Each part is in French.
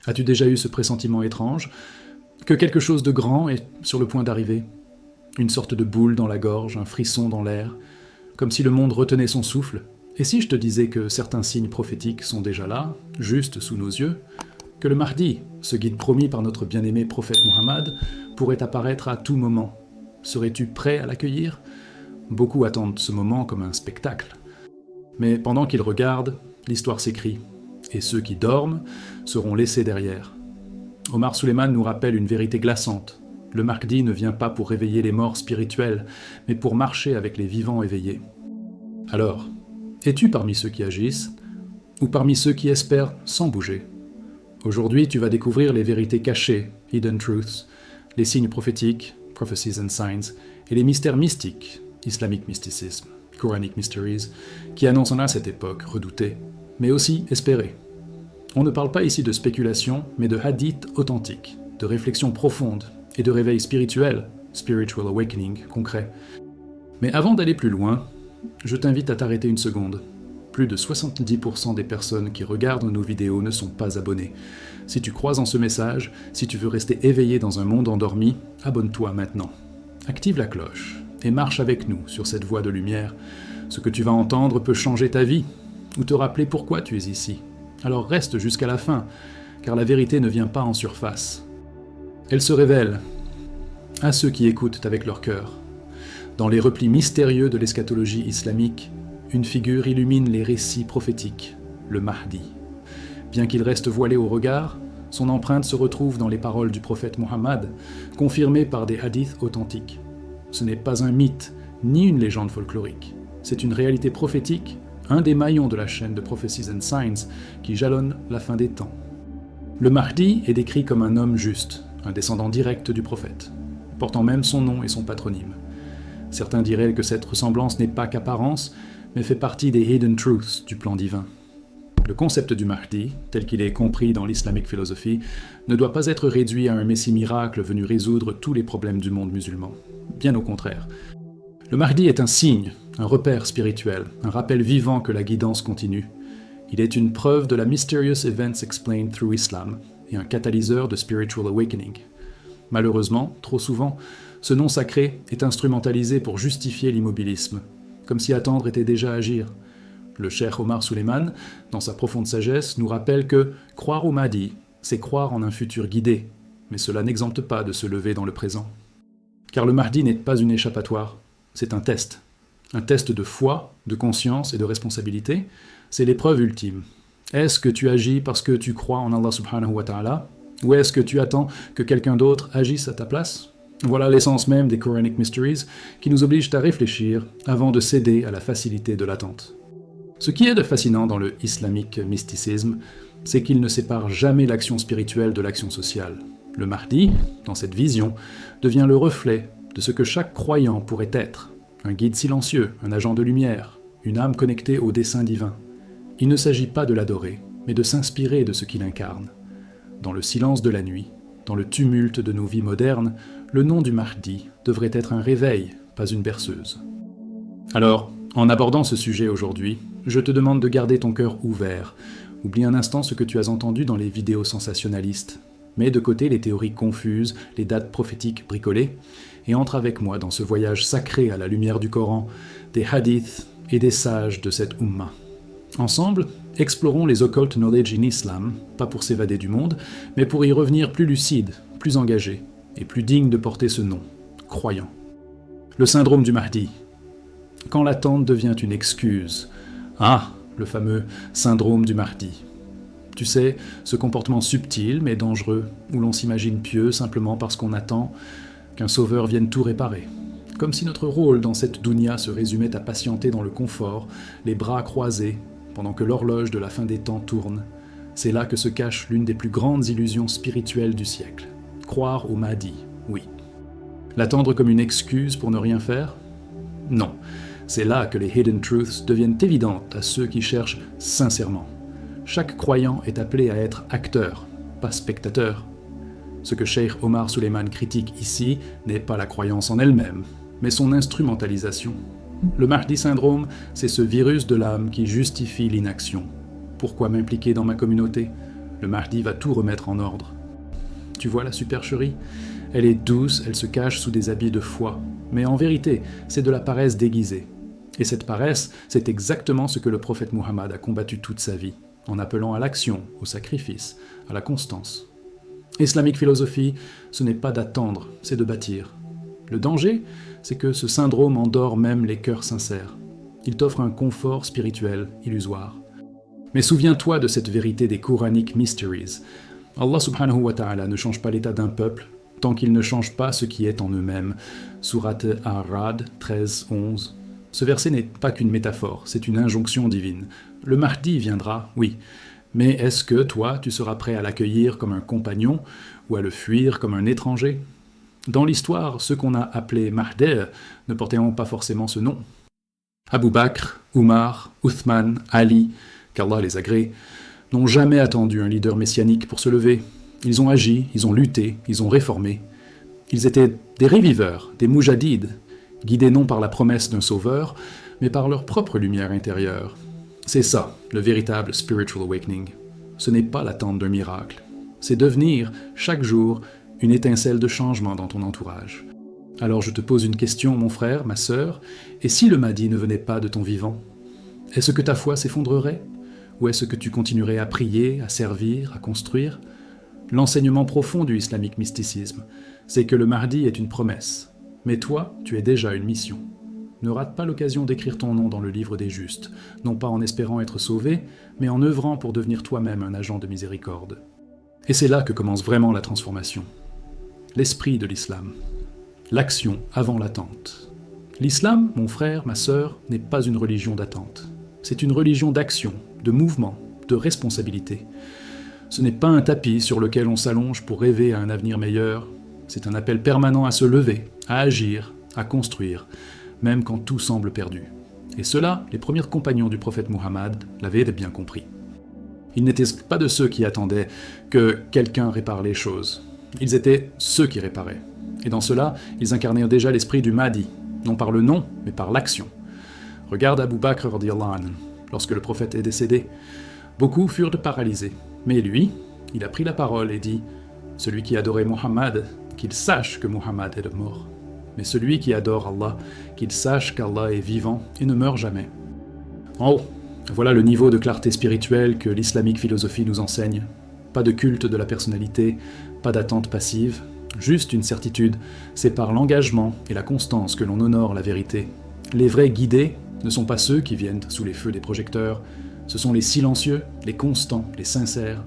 As-tu déjà eu ce pressentiment étrange que quelque chose de grand est sur le point d'arriver? Une sorte de boule dans la gorge, un frisson dans l'air, comme si le monde retenait son souffle. Et si je te disais que certains signes prophétiques sont déjà là, juste sous nos yeux, que le Mahdi, ce guide promis par notre bien-aimé prophète Muhammad, pourrait apparaître à tout moment? Serais-tu prêt à l'accueillir? Beaucoup attendent ce moment comme un spectacle. Mais pendant qu'ils regardent, l'histoire s'écrit, et ceux qui dorment seront laissés derrière. Omar Suleiman nous rappelle une vérité glaçante. Le Mahdi ne vient pas pour réveiller les morts spirituels, mais pour marcher avec les vivants éveillés. Alors, es-tu parmi ceux qui agissent, ou parmi ceux qui espèrent sans bouger? Aujourd'hui, tu vas découvrir les vérités cachées, hidden truths, les signes prophétiques, prophecies and signs, et les mystères mystiques, islamic mysticism, Quranic mysteries, qui annoncent à cette époque redoutée, mais aussi espérée. On ne parle pas ici de spéculation, mais de hadiths authentiques, de réflexions profondes et de réveil spirituel, spiritual awakening, concret. Mais avant d'aller plus loin, je t'invite à t'arrêter une seconde. Plus de 70% des personnes qui regardent nos vidéos ne sont pas abonnées. Si tu crois en ce message, si tu veux rester éveillé dans un monde endormi, abonne-toi maintenant. Active la cloche et marche avec nous sur cette voie de lumière. Ce que tu vas entendre peut changer ta vie ou te rappeler pourquoi tu es ici. Alors reste jusqu'à la fin, car la vérité ne vient pas en surface. Elle se révèle à ceux qui écoutent avec leur cœur. Dans les replis mystérieux de l'eschatologie islamique, une figure illumine les récits prophétiques, le Mahdi. Bien qu'il reste voilé au regard, son empreinte se retrouve dans les paroles du prophète Muhammad, confirmées par des hadiths authentiques. Ce n'est pas un mythe, ni une légende folklorique. C'est une réalité prophétique, un des maillons de la chaîne de Prophecies and Signs qui jalonne la fin des temps. Le Mahdi est décrit comme un homme juste, un descendant direct du prophète, portant même son nom et son patronyme. Certains diraient que cette ressemblance n'est pas qu'apparence, mais fait partie des hidden truths du plan divin. Le concept du Mahdi, tel qu'il est compris dans l'islamic philosophy, ne doit pas être réduit à un messie miracle venu résoudre tous les problèmes du monde musulman. Bien au contraire. Le Mahdi est un signe, un repère spirituel, un rappel vivant que la guidance continue. Il est une preuve de la mysterious events explained through Islam et un catalyseur de spiritual awakening. Malheureusement, trop souvent, ce nom sacré est instrumentalisé pour justifier l'immobilisme, comme si attendre était déjà agir. Le cheikh Omar Suleiman, dans sa profonde sagesse, nous rappelle que croire au Mahdi, c'est croire en un futur guidé, mais cela n'exempte pas de se lever dans le présent. Car le Mahdi n'est pas une échappatoire, c'est un test. Un test de foi, de conscience et de responsabilité, c'est l'épreuve ultime. Est-ce que tu agis parce que tu crois en Allah subhanahu wa ta'ala, ou est-ce que tu attends que quelqu'un d'autre agisse à ta place? Voilà l'essence même des Quranic Mysteries qui nous obligent à réfléchir avant de céder à la facilité de l'attente. Ce qui est de fascinant dans le islamic mysticisme, c'est qu'il ne sépare jamais l'action spirituelle de l'action sociale. Le Mahdi, dans cette vision, devient le reflet de ce que chaque croyant pourrait être, un guide silencieux, un agent de lumière, une âme connectée au dessein divin. Il ne s'agit pas de l'adorer, mais de s'inspirer de ce qu'il incarne. Dans le silence de la nuit, dans le tumulte de nos vies modernes, le nom du Mahdi devrait être un réveil, pas une berceuse. Alors, en abordant ce sujet aujourd'hui, je te demande de garder ton cœur ouvert. Oublie un instant ce que tu as entendu dans les vidéos sensationnalistes. Mets de côté les théories confuses, les dates prophétiques bricolées, et entre avec moi dans ce voyage sacré à la lumière du Coran, des hadiths et des sages de cette Ummah. Ensemble, explorons les occult knowledge in Islam, pas pour s'évader du monde, mais pour y revenir plus lucide, plus engagé, et plus digne de porter ce nom, croyant. Le syndrome du Mahdi. Quand l'attente devient une excuse. Ah, le fameux syndrome du Mahdi. Tu sais, ce comportement subtil mais dangereux, où l'on s'imagine pieux simplement parce qu'on attend qu'un sauveur vienne tout réparer. Comme si notre rôle dans cette dunya se résumait à patienter dans le confort, les bras croisés, pendant que l'horloge de la fin des temps tourne. C'est là que se cache l'une des plus grandes illusions spirituelles du siècle. Croire au Mahdi, oui. L'attendre comme une excuse pour ne rien faire? Non. C'est là que les hidden truths deviennent évidentes à ceux qui cherchent sincèrement. Chaque croyant est appelé à être acteur, pas spectateur. Ce que Cheikh Omar Suleiman critique ici n'est pas la croyance en elle-même, mais son instrumentalisation. Le Mahdi syndrome, c'est ce virus de l'âme qui justifie l'inaction. Pourquoi m'impliquer dans ma communauté? Le Mahdi va tout remettre en ordre. Tu vois la supercherie ? Elle est douce, elle se cache sous des habits de foi. Mais en vérité, c'est de la paresse déguisée. Et cette paresse, c'est exactement ce que le prophète Muhammad a combattu toute sa vie, en appelant à l'action, au sacrifice, à la constance. Islamic philosophie, ce n'est pas d'attendre, c'est de bâtir. Le danger, c'est que ce syndrome endort même les cœurs sincères. Il t'offre un confort spirituel illusoire. Mais souviens-toi de cette vérité des Quranic Mysteries. Allah subhanahu wa ta'ala ne change pas l'état d'un peuple tant qu'il ne change pas ce qui est en eux-mêmes. Sourate Ar-Ra'd 13-11. Ce verset n'est pas qu'une métaphore, c'est une injonction divine. Le Mahdi viendra, oui, mais est-ce que toi, tu seras prêt à l'accueillir comme un compagnon ou à le fuir comme un étranger ? Dans l'histoire, ceux qu'on a appelés Mahdi ne portaient pas forcément ce nom. Abu Bakr, Umar, Uthman, Ali, qu'Allah les agrée, n'ont jamais attendu un leader messianique pour se lever. Ils ont agi, ils ont lutté, ils ont réformé. Ils étaient des réviveurs, des moujadides, guidés non par la promesse d'un sauveur, mais par leur propre lumière intérieure. C'est ça, le véritable spiritual awakening. Ce n'est pas l'attente d'un miracle. C'est devenir, chaque jour, une étincelle de changement dans ton entourage. Alors je te pose une question, mon frère, ma sœur, et si le Mahdi ne venait pas de ton vivant ? Est-ce que ta foi s'effondrerait ? Ou est-ce que tu continuerais à prier, à servir, à construire ? L'enseignement profond du islamique mysticisme, c'est que le Mahdi est une promesse. Mais toi, tu es déjà une mission. Ne rate pas l'occasion d'écrire ton nom dans le livre des justes, non pas en espérant être sauvé, mais en œuvrant pour devenir toi-même un agent de miséricorde. Et c'est là que commence vraiment la transformation. L'esprit de l'islam. L'action avant l'attente. L'islam, mon frère, ma sœur, n'est pas une religion d'attente. C'est une religion d'action, de mouvement, de responsabilité. Ce n'est pas un tapis sur lequel on s'allonge pour rêver à un avenir meilleur. C'est un appel permanent à se lever, à agir, à construire, même quand tout semble perdu. Et cela, les premiers compagnons du prophète Muhammad l'avaient bien compris. Ils n'étaient pas de ceux qui attendaient que quelqu'un répare les choses. Ils étaient ceux qui réparaient. Et dans cela, ils incarnèrent déjà l'esprit du Mahdi, non par le nom, mais par l'action. Regarde Abu Bakr radiyallahu anhu. Lorsque le prophète est décédé, beaucoup furent paralysés. Mais lui, il a pris la parole et dit « Celui qui adorait Muhammad, qu'il sache que Muhammad est mort. Mais celui qui adore Allah, qu'il sache qu'Allah est vivant et ne meurt jamais. » En haut, voilà le niveau de clarté spirituelle que l'islamique philosophie nous enseigne. Pas de culte de la personnalité, pas d'attente passive, juste une certitude, c'est par l'engagement et la constance que l'on honore la vérité. Les vrais guidés ne sont pas ceux qui viennent sous les feux des projecteurs, ce sont les silencieux, les constants, les sincères,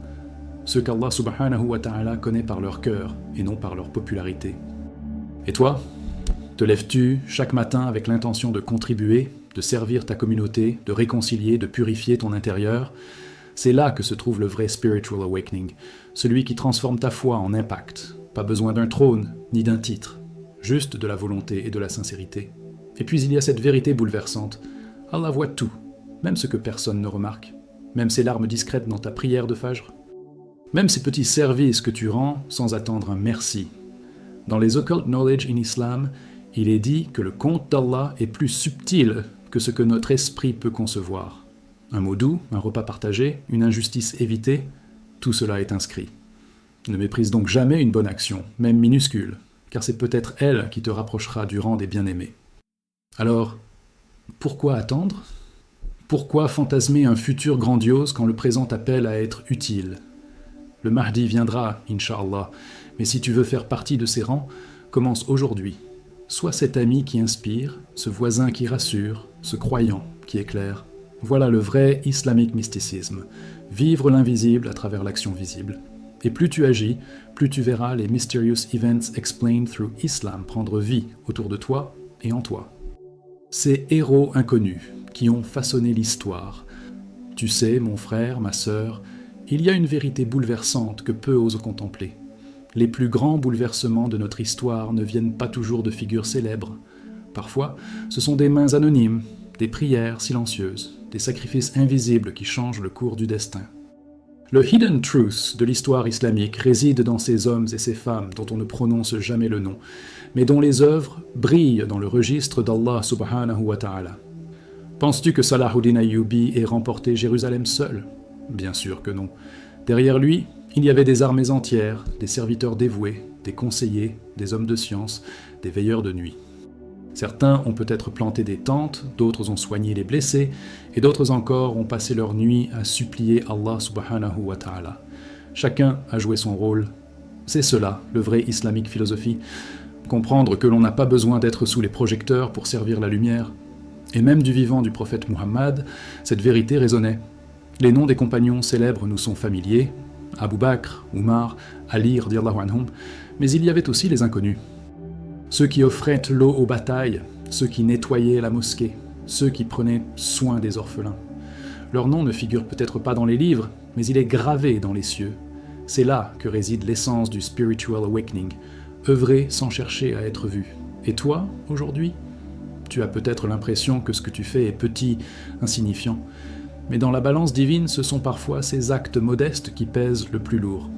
ceux qu'Allah subhanahu wa ta'ala connaît par leur cœur et non par leur popularité. Et toi, te lèves-tu chaque matin avec l'intention de contribuer, de servir ta communauté, de réconcilier, de purifier ton intérieur ? C'est là que se trouve le vrai spiritual awakening, celui qui transforme ta foi en impact. Pas besoin d'un trône, ni d'un titre, juste de la volonté et de la sincérité. Et puis il y a cette vérité bouleversante. Allah voit tout, même ce que personne ne remarque, même ces larmes discrètes dans ta prière de Fajr, même ces petits services que tu rends sans attendre un merci. Dans les Occult Knowledge in Islam, il est dit que le compte d'Allah est plus subtil que ce que notre esprit peut concevoir. Un mot doux, un repas partagé, une injustice évitée, tout cela est inscrit. Ne méprise donc jamais une bonne action, même minuscule, car c'est peut-être elle qui te rapprochera du rang des bien-aimés. Alors, pourquoi attendre ? Pourquoi fantasmer un futur grandiose quand le présent appelle à être utile ? Le Mahdi viendra, Inch'Allah, mais si tu veux faire partie de ses rangs, commence aujourd'hui. Sois cet ami qui inspire, ce voisin qui rassure, ce croyant qui éclaire. Voilà le vrai islamique mysticisme, vivre l'invisible à travers l'action visible. Et plus tu agis, plus tu verras les mysterious events explained through Islam prendre vie autour de toi et en toi. Ces héros inconnus qui ont façonné l'histoire. Tu sais, mon frère, ma sœur, il y a une vérité bouleversante que peu osent contempler. Les plus grands bouleversements de notre histoire ne viennent pas toujours de figures célèbres. Parfois, ce sont des mains anonymes, des prières silencieuses, des sacrifices invisibles qui changent le cours du destin. Le hidden truth de l'histoire islamique réside dans ces hommes et ces femmes dont on ne prononce jamais le nom, mais dont les œuvres brillent dans le registre d'Allah subhanahu wa ta'ala. Penses-tu que Salahuddin Ayyubi ait remporté Jérusalem seul ? Bien sûr que non. Derrière lui, il y avait des armées entières, des serviteurs dévoués, des conseillers, des hommes de science, des veilleurs de nuit. Certains ont peut-être planté des tentes, d'autres ont soigné les blessés, et d'autres encore ont passé leur nuit à supplier Allah subhanahu wa ta'ala. Chacun a joué son rôle. C'est cela, le vrai islamique philosophie. Comprendre que l'on n'a pas besoin d'être sous les projecteurs pour servir la lumière. Et même du vivant du prophète Muhammad, cette vérité résonnait. Les noms des compagnons célèbres nous sont familiers, Abu Bakr, Umar, Ali radiyallahu anhum, mais il y avait aussi les inconnus. Ceux qui offraient l'eau aux batailles, ceux qui nettoyaient la mosquée, ceux qui prenaient soin des orphelins. Leur nom ne figure peut-être pas dans les livres, mais il est gravé dans les cieux. C'est là que réside l'essence du spiritual awakening, œuvrer sans chercher à être vu. Et toi, aujourd'hui ? Tu as peut-être l'impression que ce que tu fais est petit, insignifiant, mais dans la balance divine, ce sont parfois ces actes modestes qui pèsent le plus lourd.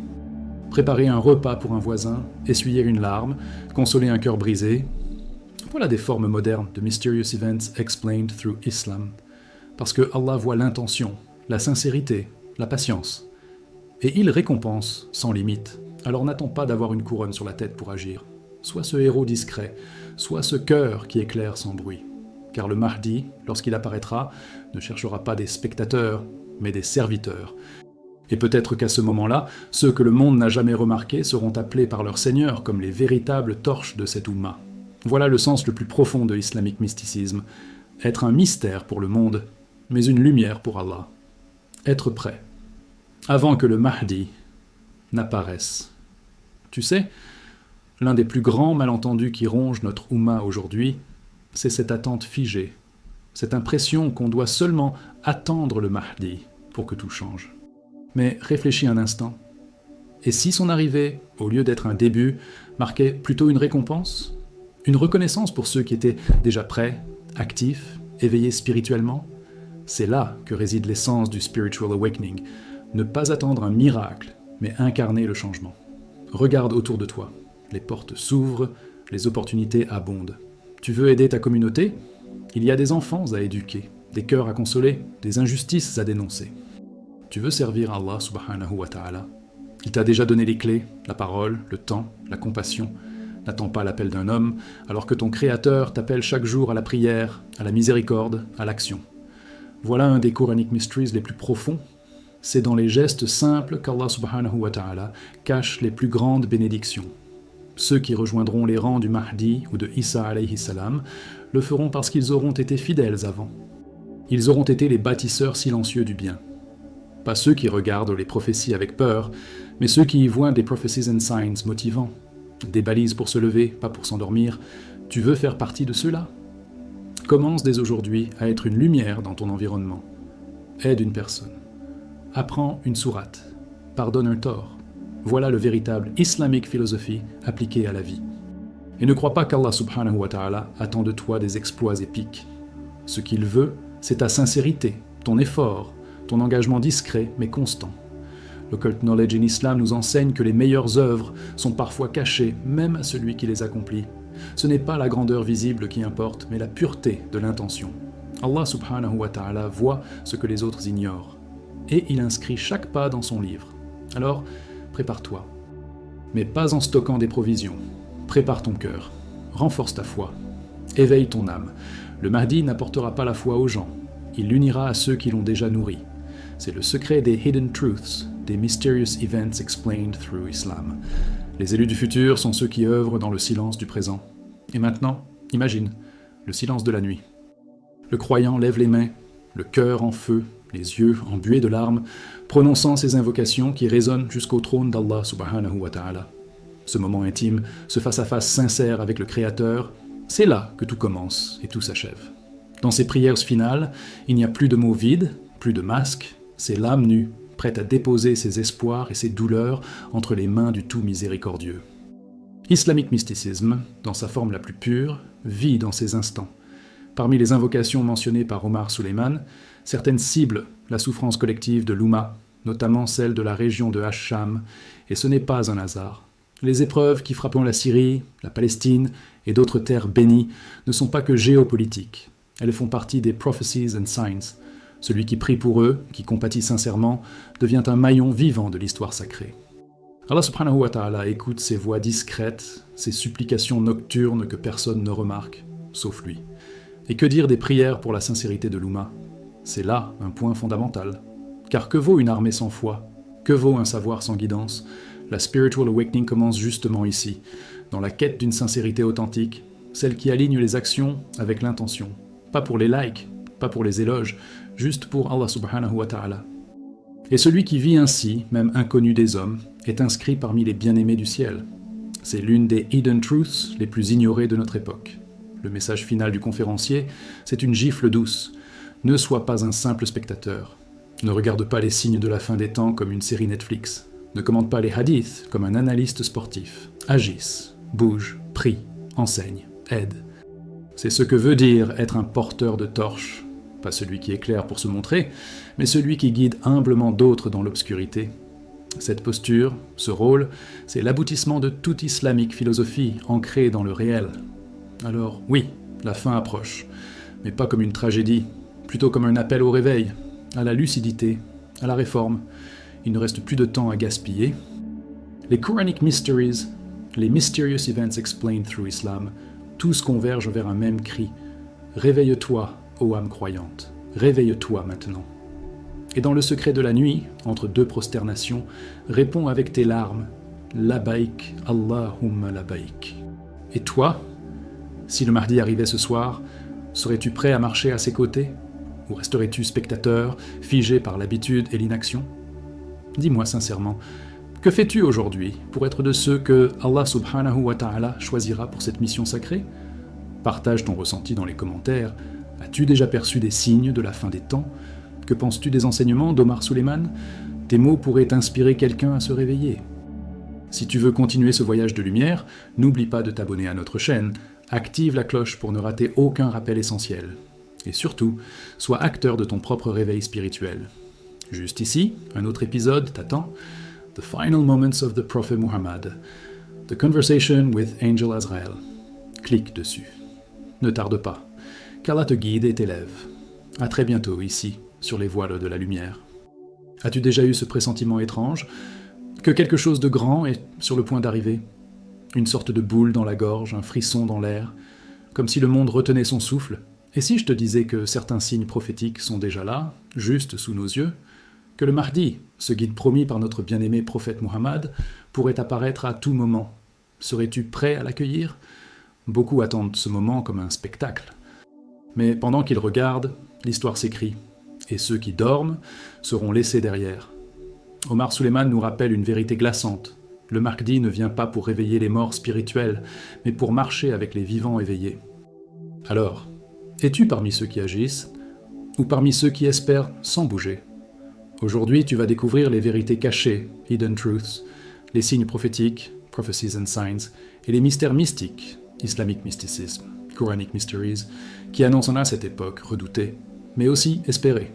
Préparer un repas pour un voisin, essuyer une larme, consoler un cœur brisé, voilà des formes modernes de Mysterious Events Explained Through Islam. Parce que Allah voit l'intention, la sincérité, la patience. Et il récompense sans limite. Alors n'attends pas d'avoir une couronne sur la tête pour agir. Sois ce héros discret, sois ce cœur qui éclaire sans bruit. Car le Mahdi, lorsqu'il apparaîtra, ne cherchera pas des spectateurs, mais des serviteurs. Et peut-être qu'à ce moment-là, ceux que le monde n'a jamais remarqués seront appelés par leur Seigneur comme les véritables torches de cette Oumma. Voilà le sens le plus profond de l'islamique mysticisme. Être un mystère pour le monde, mais une lumière pour Allah. Être prêt. Avant que le Mahdi n'apparaisse. Tu sais, l'un des plus grands malentendus qui ronge notre Oumma aujourd'hui, c'est cette attente figée, cette impression qu'on doit seulement attendre le Mahdi pour que tout change. Mais réfléchis un instant. Et si son arrivée, au lieu d'être un début, marquait plutôt une récompense ? Une reconnaissance pour ceux qui étaient déjà prêts, actifs, éveillés spirituellement ? C'est là que réside l'essence du spiritual awakening. Ne pas attendre un miracle, mais incarner le changement. Regarde autour de toi. Les portes s'ouvrent, les opportunités abondent. Tu veux aider ta communauté ? Il y a des enfants à éduquer, des cœurs à consoler, des injustices à dénoncer. Tu veux servir Allah subhanahu wa ta'ala. Il t'a déjà donné les clés, la parole, le temps, la compassion. N'attends pas l'appel d'un homme, alors que ton Créateur t'appelle chaque jour à la prière, à la miséricorde, à l'action. Voilà un des Quranic Mysteries les plus profonds. C'est dans les gestes simples qu'Allah subhanahu wa ta'ala cache les plus grandes bénédictions. Ceux qui rejoindront les rangs du Mahdi ou de Isa alayhi salam le feront parce qu'ils auront été fidèles avant. Ils auront été les bâtisseurs silencieux du bien. Pas ceux qui regardent les prophéties avec peur, mais ceux qui y voient des prophecies and signs motivants. Des balises pour se lever, pas pour s'endormir. Tu veux faire partie de ceux-là ? Commence dès aujourd'hui à être une lumière dans ton environnement. Aide une personne. Apprends une sourate. Pardonne un tort. Voilà le véritable islamique philosophie appliquée à la vie. Et ne crois pas qu'Allah subhanahu wa ta'ala attend de toi des exploits épiques. Ce qu'il veut, c'est ta sincérité, ton effort, ton engagement discret mais constant. L'occult knowledge in Islam nous enseigne que les meilleures œuvres sont parfois cachées même à celui qui les accomplit. Ce n'est pas la grandeur visible qui importe, mais la pureté de l'intention. Allah subhanahu wa ta'ala voit ce que les autres ignorent. Et il inscrit chaque pas dans son livre. Alors, prépare-toi. Mais pas en stockant des provisions. Prépare ton cœur. Renforce ta foi. Éveille ton âme. Le Mahdi n'apportera pas la foi aux gens. Il l'unira à ceux qui l'ont déjà nourri. C'est le secret des Hidden Truths, des Mysterious Events Explained Through Islam. Les élus du futur sont ceux qui œuvrent dans le silence du présent. Et maintenant, imagine, le silence de la nuit. Le croyant lève les mains, le cœur en feu, les yeux embués de larmes, prononçant ces invocations qui résonnent jusqu'au trône d'Allah subhanahu wa ta'ala. Ce moment intime, ce face-à-face sincère avec le Créateur, c'est là que tout commence et tout s'achève. Dans ces prières finales, il n'y a plus de mots vides, plus de masques, c'est l'âme nue, prête à déposer ses espoirs et ses douleurs entre les mains du tout miséricordieux. Islamic mysticisme, dans sa forme la plus pure, vit dans ces instants. Parmi les invocations mentionnées par Omar Suleiman, certaines ciblent la souffrance collective de l'Oumma, notamment celle de la région de Hacham, et ce n'est pas un hasard. Les épreuves qui frapperont la Syrie, la Palestine et d'autres terres bénies ne sont pas que géopolitiques. Elles font partie des prophecies and signs. Celui qui prie pour eux, qui compatit sincèrement, devient un maillon vivant de l'histoire sacrée. Allah subhanahu wa ta'ala écoute ces voix discrètes, ces supplications nocturnes que personne ne remarque, sauf lui. Et que dire des prières pour la sincérité de l'Oumma? C'est là un point fondamental. Car que vaut une armée sans foi? Que vaut un savoir sans guidance? La spiritual awakening commence justement ici, dans la quête d'une sincérité authentique, celle qui aligne les actions avec l'intention. Pas pour les likes, pas pour les éloges, juste pour Allah subhanahu wa ta'ala. Et celui qui vit ainsi, même inconnu des hommes, est inscrit parmi les bien-aimés du ciel. C'est l'une des hidden truths les plus ignorées de notre époque. Le message final du conférencier, c'est une gifle douce. Ne sois pas un simple spectateur. Ne regarde pas les signes de la fin des temps comme une série Netflix. Ne commente pas les hadiths comme un analyste sportif. Agisse, bouge, prie, enseigne, aide. C'est ce que veut dire être un porteur de torche. Pas celui qui éclaire pour se montrer, mais celui qui guide humblement d'autres dans l'obscurité. Cette posture, ce rôle, c'est l'aboutissement de toute islamique philosophie ancrée dans le réel. Alors oui, la fin approche, mais pas comme une tragédie, plutôt comme un appel au réveil, à la lucidité, à la réforme. Il ne reste plus de temps à gaspiller. Les Quranic Mysteries, les Mysterious Events Explained Through Islam, tous convergent vers un même cri. Réveille-toi, ô âme croyante, réveille-toi maintenant. Et dans le secret de la nuit, entre deux prosternations, réponds avec tes larmes, Labaik, Allahumma labaik. Et toi, si le Mahdi arrivait ce soir, serais-tu prêt à marcher à ses côtés? Ou resterais-tu spectateur, figé par l'habitude et l'inaction? Dis-moi sincèrement, que fais-tu aujourd'hui pour être de ceux que Allah subhanahu wa ta'ala choisira pour cette mission sacrée? Partage ton ressenti dans les commentaires. As-tu déjà perçu des signes de la fin des temps? Que penses-tu des enseignements d'Omar Suleiman? Tes mots pourraient inspirer quelqu'un à se réveiller. Si tu veux continuer ce voyage de lumière, n'oublie pas de t'abonner à notre chaîne, active la cloche pour ne rater aucun rappel essentiel. Et surtout, sois acteur de ton propre réveil spirituel. Juste ici, un autre épisode t'attend, The Final Moments of the Prophet Muhammad, The Conversation with Angel Azrael. Clique dessus. Ne tarde pas, qu'Allah te guide et t'élève. À très bientôt ici, sur les voiles de la lumière. As-tu déjà eu ce pressentiment étrange que quelque chose de grand est sur le point d'arriver? Une sorte de boule dans la gorge, un frisson dans l'air, comme si le monde retenait son souffle. Et si je te disais que certains signes prophétiques sont déjà là, juste sous nos yeux, que le Mahdi, ce guide promis par notre bien-aimé prophète Muhammad, pourrait apparaître à tout moment? Serais-tu prêt à l'accueillir? Beaucoup attendent ce moment comme un spectacle. Mais pendant qu'ils regardent, l'histoire s'écrit, et ceux qui dorment seront laissés derrière. Omar Suleiman nous rappelle une vérité glaçante. Le Mahdi ne vient pas pour réveiller les morts spirituels, mais pour marcher avec les vivants éveillés. Alors, es-tu parmi ceux qui agissent, ou parmi ceux qui espèrent sans bouger? Aujourd'hui, tu vas découvrir les vérités cachées, hidden truths, les signes prophétiques, prophecies and signs, et les mystères mystiques, islamic mysticism, Quranic mysteries, qui annoncent à cette époque redoutée, mais aussi espérée.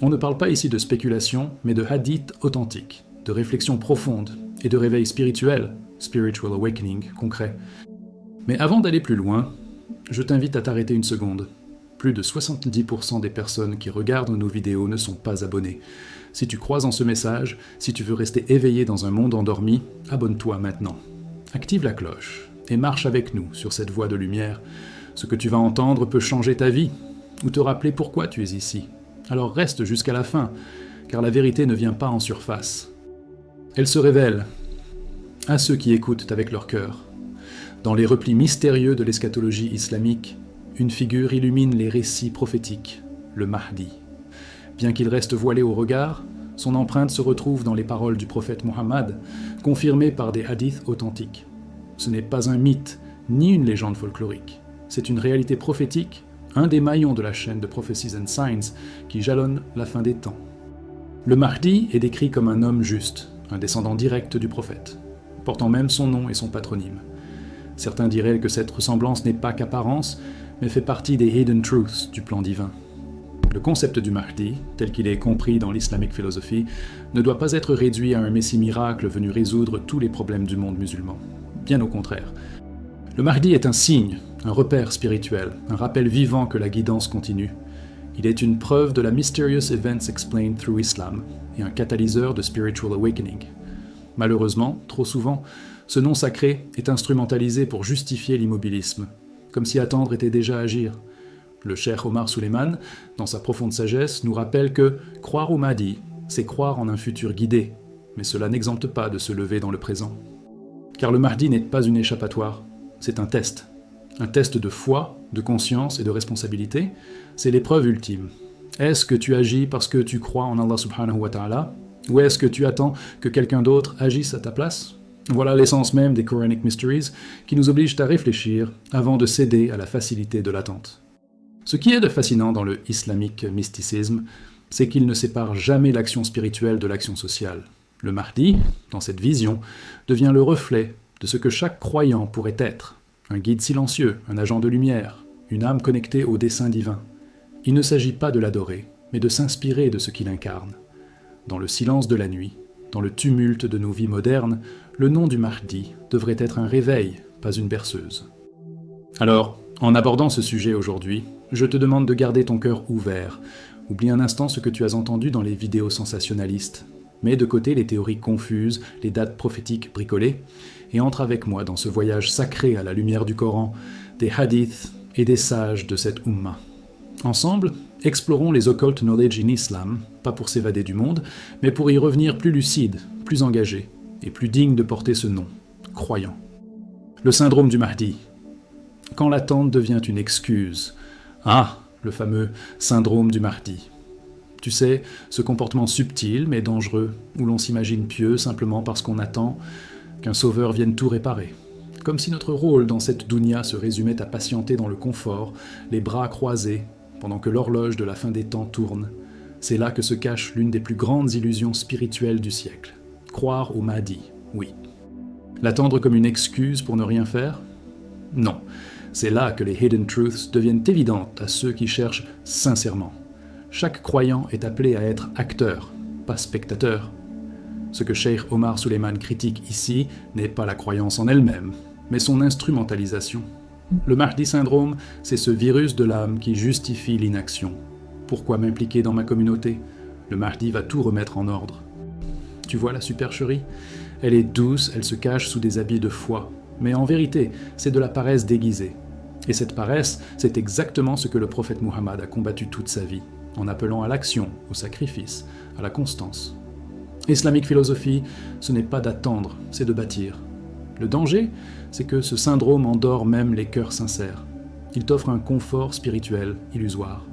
On ne parle pas ici de spéculation, mais de hadiths authentiques, de réflexion profonde et de réveil spirituel, spiritual awakening concret. Mais avant d'aller plus loin, je t'invite à t'arrêter une seconde. Plus de 70% des personnes qui regardent nos vidéos ne sont pas abonnées. Si tu crois en ce message, si tu veux rester éveillé dans un monde endormi, abonne-toi maintenant. Active la cloche et marche avec nous sur cette voie de lumière. Ce que tu vas entendre peut changer ta vie ou te rappeler pourquoi tu es ici. Alors reste jusqu'à la fin, car la vérité ne vient pas en surface. Elle se révèle à ceux qui écoutent avec leur cœur. Dans les replis mystérieux de l'eschatologie islamique, une figure illumine les récits prophétiques, le Mahdi. Bien qu'il reste voilé au regard, son empreinte se retrouve dans les paroles du prophète Muhammad, confirmées par des hadiths authentiques. Ce n'est pas un mythe, ni une légende folklorique. C'est une réalité prophétique, un des maillons de la chaîne de Prophecies and Signs qui jalonne la fin des temps. Le Mahdi est décrit comme un homme juste, un descendant direct du prophète, portant même son nom et son patronyme. Certains diraient que cette ressemblance n'est pas qu'apparence, mais fait partie des hidden truths du plan divin. Le concept du Mahdi, tel qu'il est compris dans l'islamic philosophie, ne doit pas être réduit à un messie miracle venu résoudre tous les problèmes du monde musulman. Bien au contraire. Le Mahdi est un signe, un repère spirituel, un rappel vivant que la guidance continue. Il est une preuve de la Mysterious Events Explained Through Islam et un catalyseur de Spiritual Awakening. Malheureusement, trop souvent, ce nom sacré est instrumentalisé pour justifier l'immobilisme, comme si attendre était déjà agir. Le cheikh Omar Suleiman, dans sa profonde sagesse, nous rappelle que croire au Mahdi, c'est croire en un futur guidé, mais cela n'exempte pas de se lever dans le présent. Car le Mahdi n'est pas une échappatoire, c'est un test. Un test de foi, de conscience et de responsabilité, c'est l'épreuve ultime. Est-ce que tu agis parce que tu crois en Allah subhanahu wa ta'ala, ou est-ce que tu attends que quelqu'un d'autre agisse à ta place ? Voilà l'essence même des Quranic Mysteries qui nous obligent à réfléchir avant de céder à la facilité de l'attente. Ce qui est de fascinant dans le islamique mysticisme, c'est qu'il ne sépare jamais l'action spirituelle de l'action sociale. Le Mahdi, dans cette vision, devient le reflet de ce que chaque croyant pourrait être. Un guide silencieux, un agent de lumière, une âme connectée au dessein divin. Il ne s'agit pas de l'adorer, mais de s'inspirer de ce qu'il incarne. Dans le silence de la nuit, dans le tumulte de nos vies modernes, le nom du Mahdi devrait être un réveil, pas une berceuse. Alors, en abordant ce sujet aujourd'hui, je te demande de garder ton cœur ouvert. Oublie un instant ce que tu as entendu dans les vidéos sensationnalistes. Mets de côté les théories confuses, les dates prophétiques bricolées, et entre avec moi dans ce voyage sacré à la lumière du Coran, des hadiths et des sages de cette Ummah. Ensemble, explorons les occult knowledge in Islam, pas pour s'évader du monde, mais pour y revenir plus lucide, plus engagé, et plus digne de porter ce nom, croyant. Le syndrome du Mahdi. Quand l'attente devient une excuse. Ah, le fameux syndrome du Mahdi. Tu sais, ce comportement subtil mais dangereux, où l'on s'imagine pieux simplement parce qu'on attend qu'un sauveur vienne tout réparer. Comme si notre rôle dans cette dunya se résumait à patienter dans le confort, les bras croisés, pendant que l'horloge de la fin des temps tourne. C'est là que se cache l'une des plus grandes illusions spirituelles du siècle. Croire au Mahdi, oui. L'attendre comme une excuse pour ne rien faire ? Non. C'est là que les hidden truths deviennent évidentes à ceux qui cherchent sincèrement. Chaque croyant est appelé à être acteur, pas spectateur. Ce que Cheikh Omar Suleiman critique ici n'est pas la croyance en elle-même, mais son instrumentalisation. Le Mahdi syndrome, c'est ce virus de l'âme qui justifie l'inaction. Pourquoi m'impliquer dans ma communauté ? Le Mahdi va tout remettre en ordre. Tu vois la supercherie ? Elle est douce, elle se cache sous des habits de foi. Mais en vérité, c'est de la paresse déguisée. Et cette paresse, c'est exactement ce que le prophète Muhammad a combattu toute sa vie, en appelant à l'action, au sacrifice, à la constance. Islamique philosophie, ce n'est pas d'attendre, c'est de bâtir. Le danger, c'est que ce syndrome endort même les cœurs sincères. Il t'offre un confort spirituel illusoire.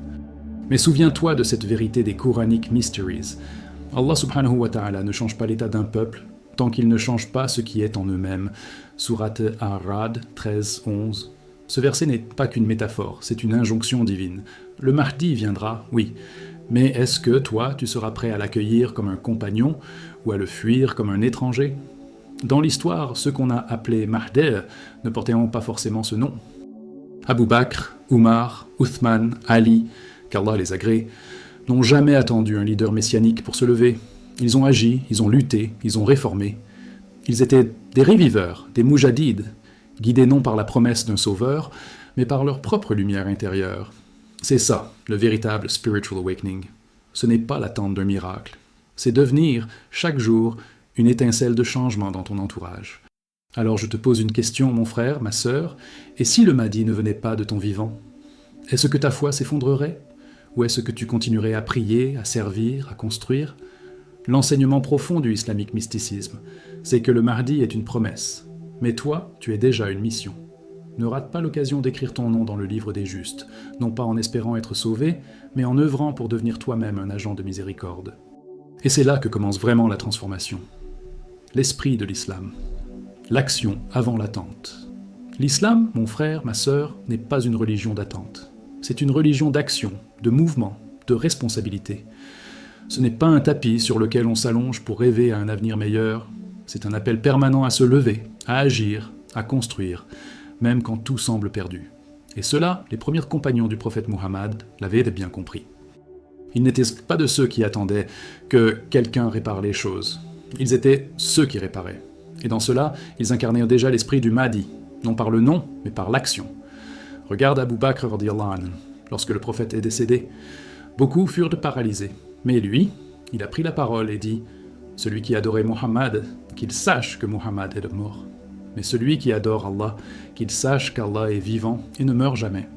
Mais souviens-toi de cette vérité des Quranic Mysteries. Allah subhanahu wa ta'ala ne change pas l'état d'un peuple tant qu'il ne change pas ce qui est en eux-mêmes. Sourate Ar-Ra'd 13-11. Ce verset n'est pas qu'une métaphore, c'est une injonction divine. Le Mahdi viendra, oui, mais est-ce que, toi, tu seras prêt à l'accueillir comme un compagnon ou à le fuir comme un étranger ? Dans l'histoire, ceux qu'on a appelés Mahdi ne portaient pas forcément ce nom. Abu Bakr, Umar, Uthman, Ali, qu'Allah les agrée, n'ont jamais attendu un leader messianique pour se lever. Ils ont agi, ils ont lutté, ils ont réformé. Ils étaient des réviveurs, des moujadides, guidés non par la promesse d'un sauveur, mais par leur propre lumière intérieure. C'est ça, le véritable spiritual awakening. Ce n'est pas l'attente d'un miracle. C'est devenir, chaque jour, une étincelle de changement dans ton entourage. Alors je te pose une question, mon frère, ma sœur, et si le Mahdi ne venait pas de ton vivant ? Est-ce que ta foi s'effondrerait ? Ou est-ce que tu continuerais à prier, à servir, à construire ? L'enseignement profond du islamique mysticisme, c'est que le Mahdi est une promesse. Mais toi, tu es déjà une mission. Ne rate pas l'occasion d'écrire ton nom dans le livre des justes, non pas en espérant être sauvé, mais en œuvrant pour devenir toi-même un agent de miséricorde. Et c'est là que commence vraiment la transformation. L'esprit de l'islam. L'action avant l'attente. L'islam, mon frère, ma sœur, n'est pas une religion d'attente. C'est une religion d'action, de mouvement, de responsabilité. Ce n'est pas un tapis sur lequel on s'allonge pour rêver à un avenir meilleur. C'est un appel permanent à se lever, à agir, à construire, même quand tout semble perdu. Et cela, les premiers compagnons du prophète Muhammad l'avaient bien compris. Ils n'étaient pas de ceux qui attendaient que quelqu'un répare les choses. Ils étaient ceux qui réparaient. Et dans cela, ils incarnèrent déjà l'esprit du Mahdi, non par le nom, mais par l'action. Regarde Abu Bakr radiyallahu anhu, lorsque le prophète est décédé. Beaucoup furent paralysés, mais lui, il a pris la parole et dit « Celui qui adorait Muhammad, qu'il sache que Muhammad est mort. Mais celui qui adore Allah, qu'il sache qu'Allah est vivant et ne meurt jamais. »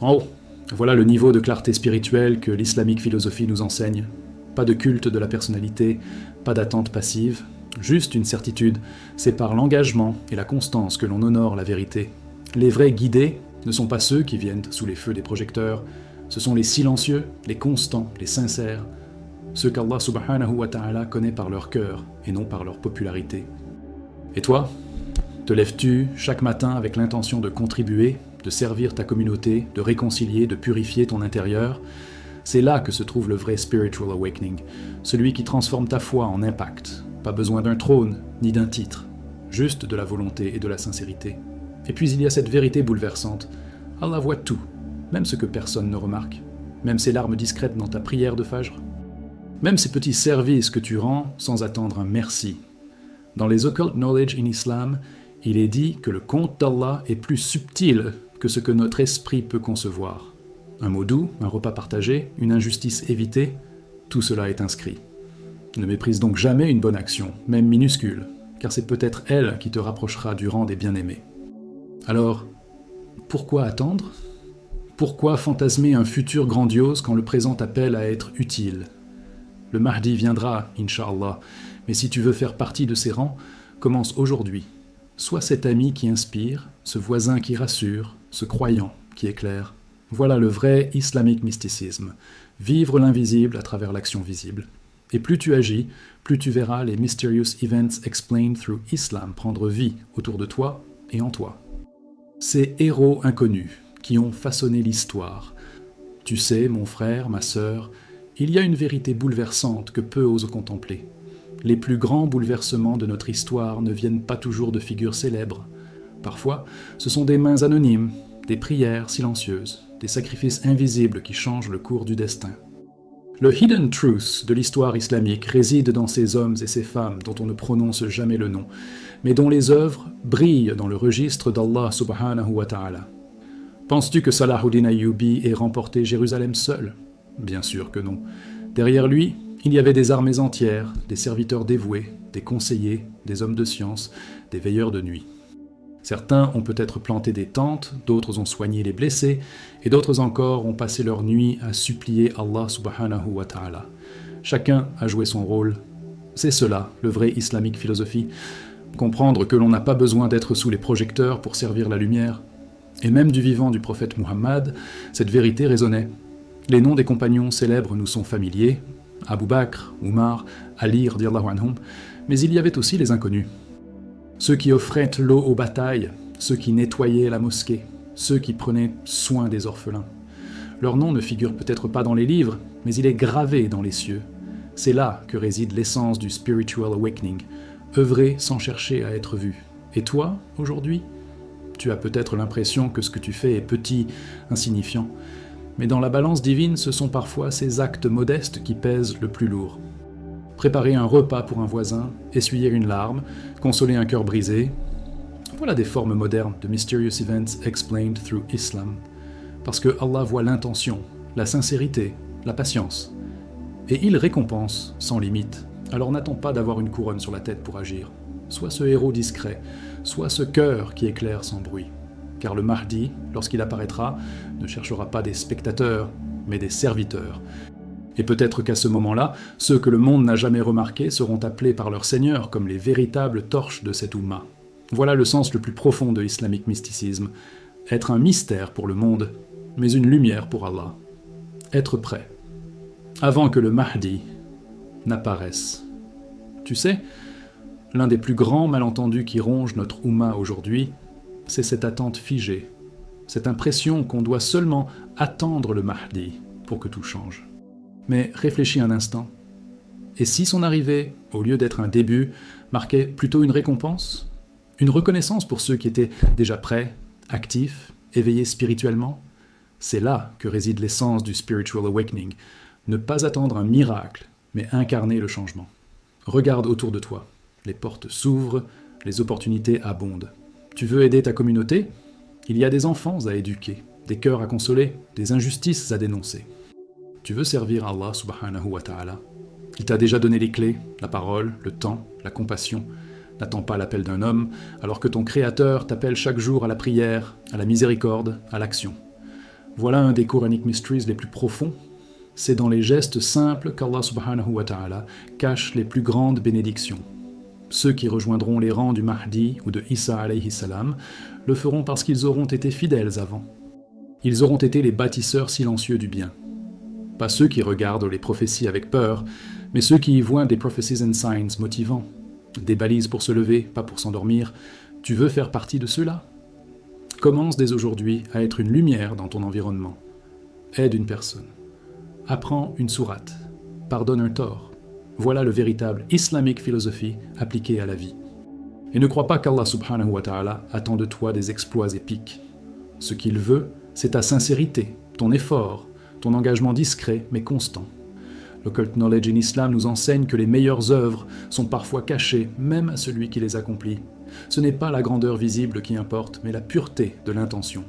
En haut, voilà le niveau de clarté spirituelle que l'islamique philosophie nous enseigne. Pas de culte de la personnalité, pas d'attente passive, juste une certitude, c'est par l'engagement et la constance que l'on honore la vérité. Les vrais guidés ne sont pas ceux qui viennent sous les feux des projecteurs, ce sont les silencieux, les constants, les sincères, ceux qu'Allah subhanahu wa ta'ala connaît par leur cœur et non par leur popularité. Et toi, te lèves-tu chaque matin avec l'intention de contribuer, de servir ta communauté, de réconcilier, de purifier ton intérieur? C'est là que se trouve le vrai spiritual awakening, celui qui transforme ta foi en impact. Pas besoin d'un trône, ni d'un titre, juste de la volonté et de la sincérité. Et puis il y a cette vérité bouleversante. Allah voit tout, même ce que personne ne remarque, même ces larmes discrètes dans ta prière de Fajr, même ces petits services que tu rends sans attendre un merci. Dans les Occult Knowledge in Islam, il est dit que le compte d'Allah est plus subtil que ce que notre esprit peut concevoir. Un mot doux, un repas partagé, une injustice évitée, tout cela est inscrit. Ne méprise donc jamais une bonne action, même minuscule, car c'est peut-être elle qui te rapprochera du rang des bien-aimés. Alors, pourquoi attendre ? Pourquoi fantasmer un futur grandiose quand le présent appelle à être utile ? Le Mahdi viendra, Inch'Allah, mais si tu veux faire partie de ses rangs, commence aujourd'hui. Sois cet ami qui inspire, ce voisin qui rassure, ce croyant qui éclaire. Voilà le vrai islamique mysticisme, vivre l'invisible à travers l'action visible. Et plus tu agis, plus tu verras les mysterious events explained through Islam prendre vie autour de toi et en toi. Ces héros inconnus qui ont façonné l'histoire. Tu sais, mon frère, ma sœur, il y a une vérité bouleversante que peu osent contempler. Les plus grands bouleversements de notre histoire ne viennent pas toujours de figures célèbres. Parfois, ce sont des mains anonymes, des prières silencieuses, des sacrifices invisibles qui changent le cours du destin. Le hidden truth de l'histoire islamique réside dans ces hommes et ces femmes dont on ne prononce jamais le nom, mais dont les œuvres brillent dans le registre d'Allah subhanahu wa ta'ala. Penses-tu que Salahuddin Ayyubi ait remporté Jérusalem seul ? Bien sûr que non. Derrière lui, il y avait des armées entières, des serviteurs dévoués, des conseillers, des hommes de science, des veilleurs de nuit. Certains ont peut-être planté des tentes, d'autres ont soigné les blessés, et d'autres encore ont passé leur nuit à supplier Allah subhanahu wa ta'ala. Chacun a joué son rôle. C'est cela, le vrai islamique philosophie. Comprendre que l'on n'a pas besoin d'être sous les projecteurs pour servir la lumière. Et même du vivant du prophète Muhammad, cette vérité résonnait. Les noms des compagnons célèbres nous sont familiers, Abu Bakr, Umar, Ali radiyallahu anhum, mais il y avait aussi les inconnus. Ceux qui offraient l'eau aux batailles, ceux qui nettoyaient la mosquée, ceux qui prenaient soin des orphelins. Leur nom ne figure peut-être pas dans les livres, mais il est gravé dans les cieux. C'est là que réside l'essence du spiritual awakening, œuvrer sans chercher à être vu. Et toi, aujourd'hui ? Tu as peut-être l'impression que ce que tu fais est petit, insignifiant, mais dans la balance divine, ce sont parfois ces actes modestes qui pèsent le plus lourd. Préparer un repas pour un voisin, essuyer une larme, consoler un cœur brisé, voilà des formes modernes de mysterious events explained through Islam. Parce que Allah voit l'intention, la sincérité, la patience. Et il récompense sans limite. Alors n'attends pas d'avoir une couronne sur la tête pour agir. Sois ce héros discret, sois ce cœur qui éclaire sans bruit. Car le Mahdi, lorsqu'il apparaîtra, ne cherchera pas des spectateurs, mais des serviteurs. Et peut-être qu'à ce moment-là, ceux que le monde n'a jamais remarqués seront appelés par leur Seigneur comme les véritables torches de cette Oumma. Voilà le sens le plus profond de l'islamique mysticisme. Être un mystère pour le monde, mais une lumière pour Allah. Être prêt. Avant que le Mahdi n'apparaisse. Tu sais, l'un des plus grands malentendus qui ronge notre Oumma aujourd'hui, c'est cette attente figée, cette impression qu'on doit seulement attendre le Mahdi pour que tout change. Mais réfléchis un instant. Et si son arrivée, au lieu d'être un début, marquait plutôt une récompense ? Une reconnaissance pour ceux qui étaient déjà prêts, actifs, éveillés spirituellement ? C'est là que réside l'essence du spiritual awakening. Ne pas attendre un miracle, mais incarner le changement. Regarde autour de toi. Les portes s'ouvrent, les opportunités abondent. Tu veux aider ta communauté ? Il y a des enfants à éduquer, des cœurs à consoler, des injustices à dénoncer. Tu veux servir Allah subhanahu wa ta'ala. Il t'a déjà donné les clés, la parole, le temps, la compassion. N'attends pas l'appel d'un homme, alors que ton Créateur t'appelle chaque jour à la prière, à la miséricorde, à l'action. Voilà un des Quranic Mysteries les plus profonds. C'est dans les gestes simples qu'Allah subhanahu wa ta'ala cache les plus grandes bénédictions. Ceux qui rejoindront les rangs du Mahdi ou de Isa alayhi salam le feront parce qu'ils auront été fidèles avant. Ils auront été les bâtisseurs silencieux du bien. Pas ceux qui regardent les prophéties avec peur, mais ceux qui y voient des prophecies and signs motivants. Des balises pour se lever, pas pour s'endormir. Tu veux faire partie de ceux-là ? Commence dès aujourd'hui à être une lumière dans ton environnement. Aide une personne. Apprends une sourate. Pardonne un tort. Voilà le véritable Islamic philosophy appliqué à la vie. Et ne crois pas qu'Allah subhanahu wa ta'ala attend de toi des exploits épiques. Ce qu'il veut, c'est ta sincérité, ton effort, ton engagement discret mais constant. L'occult knowledge in Islam nous enseigne que les meilleures œuvres sont parfois cachées, même à celui qui les accomplit. Ce n'est pas la grandeur visible qui importe, mais la pureté de l'intention.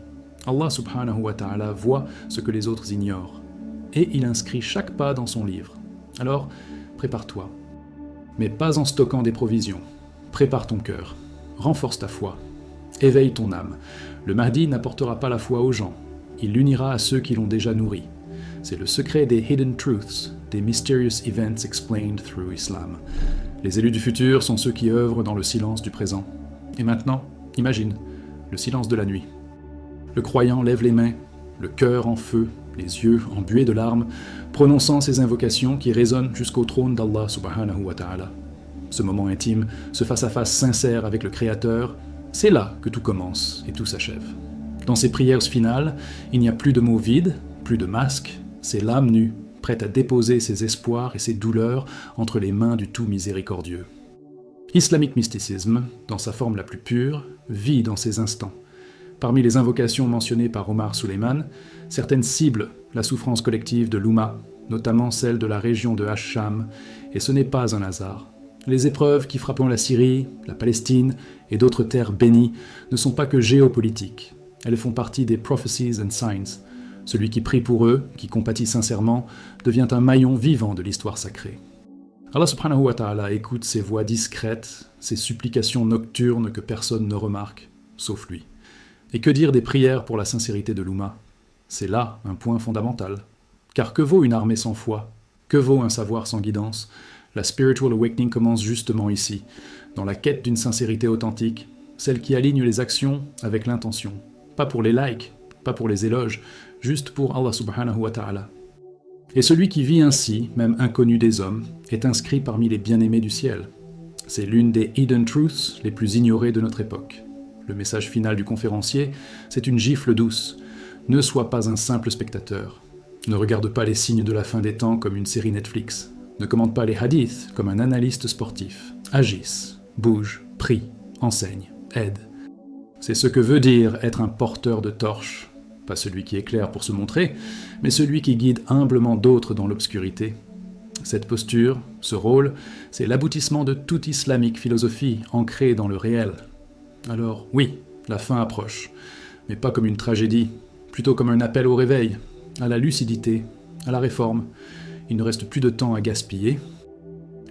Allah subhanahu wa ta'ala voit ce que les autres ignorent. Et il inscrit chaque pas dans son livre. Alors, prépare-toi. Mais pas en stockant des provisions. Prépare ton cœur. Renforce ta foi. Éveille ton âme. Le Mahdi n'apportera pas la foi aux gens. Il l'unira à ceux qui l'ont déjà nourri. C'est le secret des hidden truths, des mysterious events explained through Islam. Les élus du futur sont ceux qui œuvrent dans le silence du présent. Et maintenant, imagine, le silence de la nuit. Le croyant lève les mains, le cœur en feu, les yeux embués de larmes, prononçant ces invocations qui résonnent jusqu'au trône d'Allah subhanahu wa ta'ala. Ce moment intime, ce face-à-face sincère avec le Créateur, c'est là que tout commence et tout s'achève. Dans ces prières finales, il n'y a plus de mots vides, plus de masques, c'est l'âme nue, prête à déposer ses espoirs et ses douleurs entre les mains du tout miséricordieux. Islamic mysticism, dans sa forme la plus pure, vit dans ces instants. Parmi les invocations mentionnées par Omar Suleiman, certaines ciblent la souffrance collective de l'Oumma, notamment celle de la région de Hacham, et ce n'est pas un hasard. Les épreuves qui frapperont la Syrie, la Palestine et d'autres terres bénies ne sont pas que géopolitiques. Elles font partie des prophecies and signs. Celui qui prie pour eux, qui compatit sincèrement, devient un maillon vivant de l'histoire sacrée. Allah subhanahu wa ta'ala écoute ces voix discrètes, ces supplications nocturnes que personne ne remarque, sauf lui. Et que dire des prières pour la sincérité de l'Oumma ? C'est là un point fondamental. Car que vaut une armée sans foi ? Que vaut un savoir sans guidance ? La spiritual awakening commence justement ici, dans la quête d'une sincérité authentique, celle qui aligne les actions avec l'intention. Pas pour les likes, pas pour les éloges, juste pour Allah subhanahu wa ta'ala. Et celui qui vit ainsi, même inconnu des hommes, est inscrit parmi les bien-aimés du ciel. C'est l'une des hidden truths les plus ignorées de notre époque. Le message final du conférencier, c'est une gifle douce. Ne sois pas un simple spectateur. Ne regarde pas les signes de la fin des temps comme une série Netflix. Ne commande pas les hadiths comme un analyste sportif. Agisse, bouge, prie, enseigne, aide. C'est ce que veut dire être un porteur de torche. Pas celui qui éclaire pour se montrer, mais celui qui guide humblement d'autres dans l'obscurité. Cette posture, ce rôle, c'est l'aboutissement de toute islamique philosophie ancrée dans le réel. Alors oui, la fin approche, mais pas comme une tragédie, plutôt comme un appel au réveil, à la lucidité, à la réforme. Il ne reste plus de temps à gaspiller.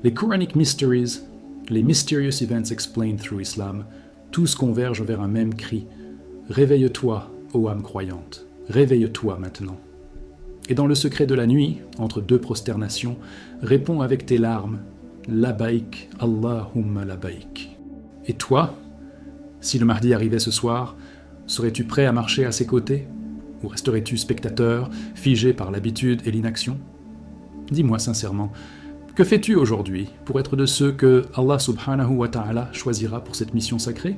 Les Quranic Mysteries, les Mysterious Events Explained Through Islam, tous convergent vers un même cri. Réveille-toi, ô âme croyante, réveille-toi maintenant. Et dans le secret de la nuit, entre deux prosternations, réponds avec tes larmes, Labaïk, Allahumma labaïk. Et toi, si le Mahdi arrivait ce soir, serais-tu prêt à marcher à ses côtés ? Ou resterais-tu spectateur, figé par l'habitude et l'inaction ? Dis-moi sincèrement, que fais-tu aujourd'hui pour être de ceux que Allah subhanahu wa ta'ala choisira pour cette mission sacrée ?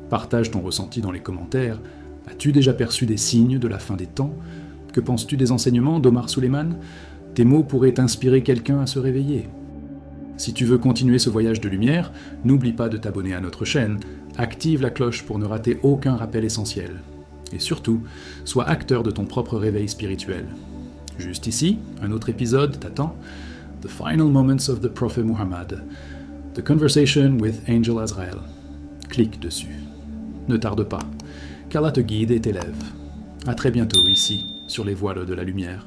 Partage ton ressenti dans les commentaires. As-tu déjà perçu des signes de la fin des temps ? Que penses-tu des enseignements d'Omar Suleiman ? Tes mots pourraient inspirer quelqu'un à se réveiller. Si tu veux continuer ce voyage de lumière, n'oublie pas de t'abonner à notre chaîne, active la cloche pour ne rater aucun rappel essentiel. Et surtout, sois acteur de ton propre réveil spirituel. Juste ici, un autre épisode t'attend, The Final Moments of the Prophet Muhammad, The Conversation with Angel Azrael. Clique dessus. Ne tarde pas, qu'Allah te guide et t'élève. À très bientôt ici, sur les voiles de la lumière.